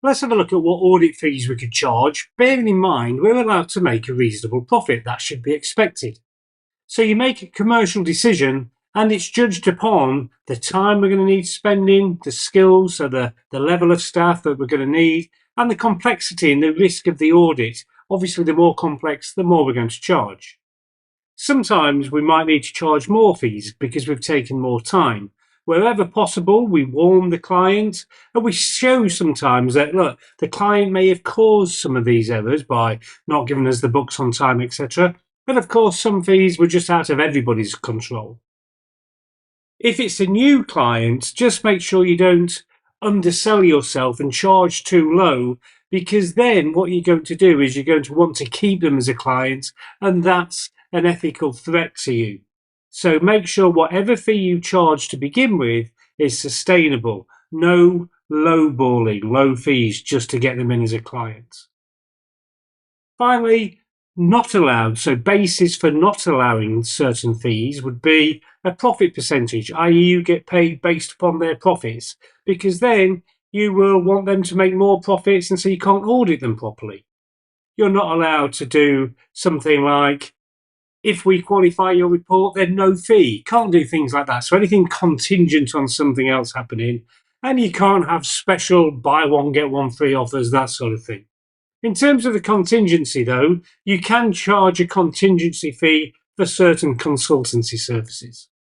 Let's have a look at what audit fees we could charge, bearing in mind we're allowed to make a reasonable profit. That should be expected. So you make a commercial decision and it's judged upon the time we're going to need spending, the skills, so the level of staff that we're going to need, and the complexity and the risk of the audit. Obviously, the more complex, the more we're going to charge. Sometimes we might need to charge more fees because we've taken more time. Wherever possible, we warn the client and we show sometimes that, look, the client may have caused some of these errors by not giving us the books on time, etc. But of course, some fees were just out of everybody's control. If it's a new client, just make sure you don't undersell yourself and charge too low, because then what you're going to do is you're going to want to keep them as a client, and that's an ethical threat to you. So make sure whatever fee you charge to begin with is sustainable. No lowballing, low fees just to get them in as a client. Finally, not allowed. So basis for not allowing certain fees would be a profit percentage, i.e. you get paid based upon their profits, because then you will want them to make more profits and so you can't audit them properly. You're not allowed to do something like, if we qualify your report, then no fee. Can't do things like that. So anything contingent on something else happening, and you can't have special buy one, get one free offers, that sort of thing. In terms of the contingency, though, you can charge a contingency fee for certain consultancy services.